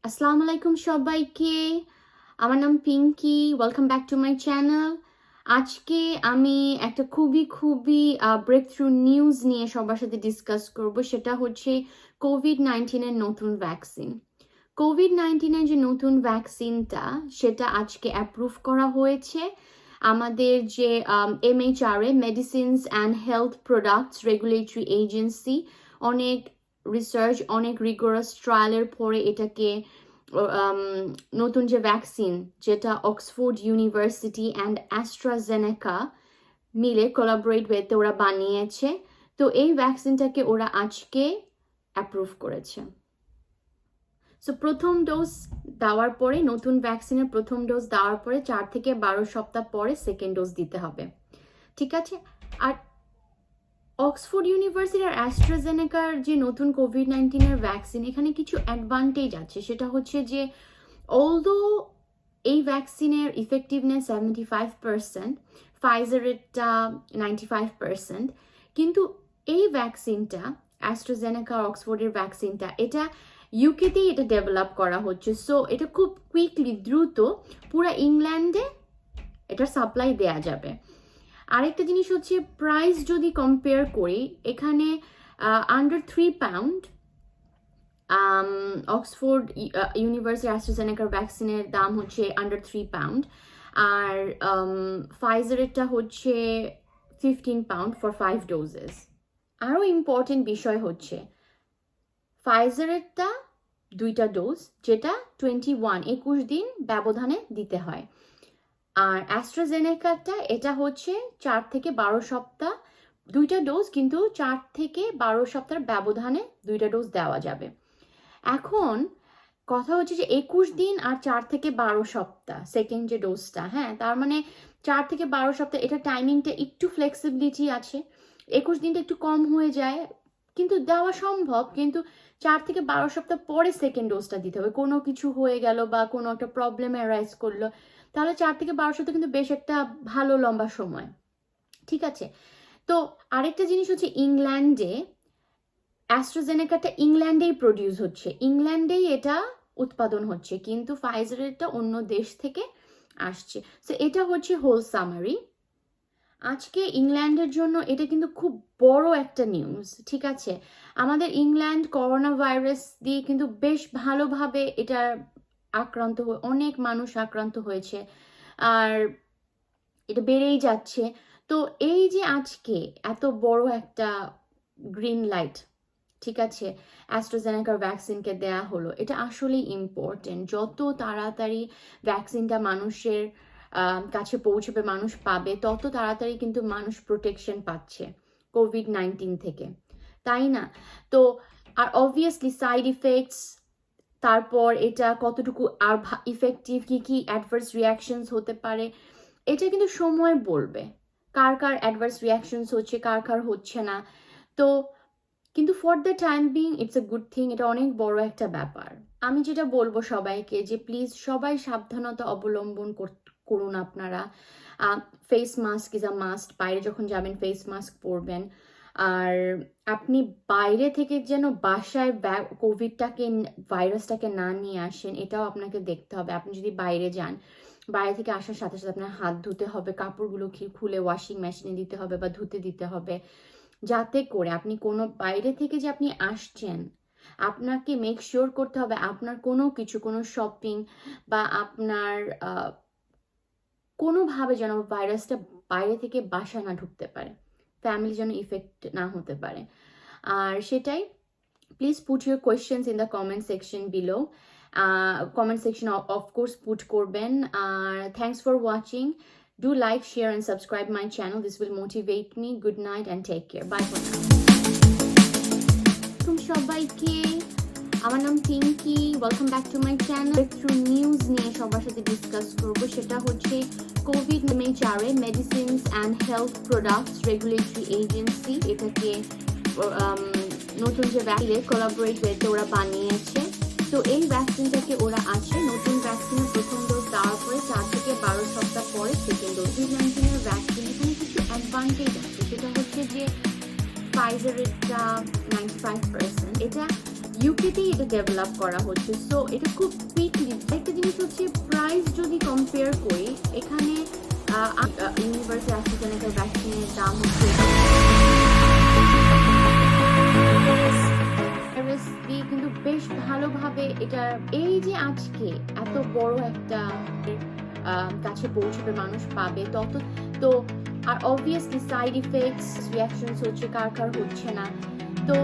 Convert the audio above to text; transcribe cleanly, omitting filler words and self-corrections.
আসসালামু আলাইকুম সবাইকে। আমার নাম Pinky. Welcome back to my channel. আজকে আমি একটা খুবই ব্রেক থ্রু নিউজ নিয়ে সবার সাথে ডিসকাস করব। সেটা হচ্ছে কোভিড-19 নতুন ভ্যাকসিন। কোভিড-19 যে নতুন ভ্যাকসিনটা সেটা আজকে অ্যাপ্রুভ করা হয়েছে। আমাদের যে MHRA medicines and health products regulatory agency অনেক রিসার্চ, অনেক রিগোরাস ট্রায়ালের পরে এটাকে নতুন যে ভ্যাকসিন, যেটা অক্সফোর্ড ইউনিভার্সিটি অ্যান্ড অ্যাস্ট্রাজেনেকা মিলে কোলাবোরেট হয়ে ওরা বানিয়েছে। তো এই ভ্যাকসিনটাকে ওরা আজকে অ্যাপ্রুভ করেছে। সো প্রথম ডোজ দেওয়ার পরে, নতুন ভ্যাকসিনের প্রথম ডোজ দেওয়ার পরে 4 থেকে 12 সপ্তাহ পরে সেকেন্ড ডোজ দিতে হবে, ঠিক আছে? আর অক্সফোর্ড ইউনিভার্সিটি আর অ্যাস্ট্রাজেনেকার যে নতুন কোভিড-19 ভ্যাকসিন, এখানে কিছু অ্যাডভান্টেজ আছে। সেটা হচ্ছে যে অলদো এই ভ্যাকসিনের ইফেক্টিভনেস 75%, ফাইজারেরটা 95%, কিন্তু এই ভ্যাকসিনটা অ্যাস্ট্রাজেনেকা অক্সফোর্ডের ভ্যাকসিনটা এটা ইউকেতেই এটা ডেভেলপ করা হচ্ছে। সো এটা খুব কুইকলি, দ্রুত পুরো ইংল্যান্ডে এটার সাপ্লাই দেয়া যাবে। আরেকটা জিনিস হচ্ছে প্রাইস যদি কম্পেয়ার করি, এখানে আন্ডার 3 পাউন্ড অক্সফোর্ড ইউনিভার্সিটি অ্যাস্ট্রাজেনেকার ভ্যাকসিনের দাম হচ্ছে আন্ডার 3 পাউন্ড, আর ফাইজারেরটা হচ্ছে 15 পাউন্ড ফর 5 ডোজেস। আরও ইম্পর্টেন্ট বিষয় হচ্ছে ফাইজারেরটা 2টা ডোজ, যেটা 21 দিন ব্যবধানে দিতে হয়। আর অ্যাস্ট্রাজেনেকাটা এটা হচ্ছে 4 থেকে 12 সপ্তাহ, 2টা ডোজ, কিন্তু 4 থেকে 12 সপ্তাহের ব্যবধানে 2টা ডোজ দেওয়া যাবে। এখন কথা হচ্ছে যে 21 দিন আর 4 থেকে 12 সপ্তাহ সেকেন্ড যে ডোজটা, হ্যাঁ, তার মানে 4 থেকে 12 সপ্তাহ, এটা টাইমিংটা একটু ফ্লেক্সিবিলিটি আছে। 21 দিনটা একটু কম হয়ে যায়, কিন্তু দেওয়া সম্ভব। কিন্তু 4 থেকে 12 সপ্তাহ পরে সেকেন্ড ডোজটা দিতে হবে। কোনো কিছু হয়ে গেল বা কোনো একটা প্রবলেম অ্যারাইজ করলো, তাহলে 4 থেকে 12 সপ্তাহ কিন্তু বেশ একটা ভালো লম্বা সময়, ঠিক আছে? তো আরেকটা জিনিস হচ্ছে, ইংল্যান্ডে অ্যাস্ট্রাজেনেকাটা ইংল্যান্ডেই প্রডিউস হচ্ছে, ইংল্যান্ডেই এটা উৎপাদন হচ্ছে, কিন্তু ফাইজারেরটা অন্য দেশ থেকে আসছে। সো এটা হচ্ছে হোল সামারি। আজকে ইংল্যান্ডের জন্য এটা কিন্তু খুব বড় একটা নিউজ, ঠিক আছে? আমাদের ইংল্যান্ড করোনা ভাইরাস দিয়ে কিন্তু বেশ ভালোভাবে এটা আক্রান্ত, অনেক মানুষ আক্রান্ত হয়েছে, আর এটা বেড়েই যাচ্ছে। তো এই যে আজকে এত বড় একটা গ্রিন লাইট, ঠিক আছে, অ্যাস্ট্রাজেনেকার ভ্যাকসিনকে দেয়া হলো, এটা আসলেই ইম্পর্টেন্ট। যত তাড়াতাড়ি ভ্যাকসিনটা মানুষের কাছে পৌঁছবে, মানুষ পাবে, তত তাড়াতাড়ি কিন্তু মানুষ প্রোটেকশন পাচ্ছে কোভিড-19 থেকে, তাই না? তো আর অবভিয়াসলি সাইড ইফেক্টস, তারপর এটা কতটুকু আর ইফেক্টিভ, কি অ্যাডভার্স রিয়াকশনস হতে পারে, এটা কিন্তু সময় বলবে কার কার অ্যাডভার্স রিয়াকশনস হচ্ছে, কার কার হচ্ছে না। তো কিন্তু for the time being it's a good thing, এটা অনেক বড় একটা ব্যাপার। আমি যেটা বলবো সবাইকে, যে প্লিজ সবাই সাবধানতা অবলম্বন করুন আপনারা। Face mask is a must, বাইরে যখন যাবেন ফেস মাস্ক পরবেন। আর আপনি বাইরে থেকে যেন বাসায় ভাইরাসটাকে না নিয়ে আসেন, এটাও আপনাকে দেখতে হবে। আপনি যদি বাইরে যান, বাইরে থেকে আসার সাথে সাথে আপনার হাত ধুতে হবে, কাপড়গুলো খুলে ওয়াশিং মেশিনে দিতে হবে বা ধুতে দিতে হবে, যাতে করে আপনি কোনো বাইরে থেকে যে আপনি আসছেন, আপনাকে মেক শিওর করতে হবে আপনার কোনো কিছু, কোনো শপিং বা আপনার কোনোভাবে যেন ভাইরাসটা বাইরে থেকে বাসায় না ঢুকতে পারে, ফ্যামিলি যেন ইফেক্ট না হতে পারে। আর সেটাই, please put your questions in the comment section below. Comment section of course put করবেন। আর thanks for watching. Do like, share and subscribe my channel. This will motivate me. Good night and take care. Bye for now. সবাইকে, আমার নাম Pinky. Welcome back to my channel. Through news নিয়ে সবার সাথে discuss করবো। সেটা হচ্ছে কোভিড-19 medicines and health products regulatory agency এটাকে নতুন যে ভ্যাকসিনে কোলাবোরেট হয়েছে ওরা বানিয়েছে। তো এই ভ্যাকসিনটাকে ওরা আছে, নতুন ভ্যাকসিনের প্রথম ডোজ দেওয়ার পরে 4 থেকে 12 সপ্তাহ পরে সেকেন্ড ডোজ। কোভিড-19 ভ্যাকসিন এখানে কিছু অ্যাডভান্টেজ আছে, সেটা হচ্ছে যে ফাইজারেরটা 95%, এটা ইউকেতেই এটা ডেভেলপ করা হচ্ছে, সো এটা খুব কুইকলি। একটা জিনিস হচ্ছে প্রাইস যদি কম্পেয়ার করি, এখানে ইউনিভার্সাল অ্যাস্ট্রাজেনেকার ভ্যাকসিনের দাম হচ্ছে কিন্তু বেশ ভালোভাবে এটা এই যে আজকে এত বড় একটা কাছে পৌঁছবে, মানুষ পাবে তত। তো আর অবভিয়াসলি সাইড ইফেক্টস রিয়াকশনস হচ্ছে, কার কার হচ্ছে না। তো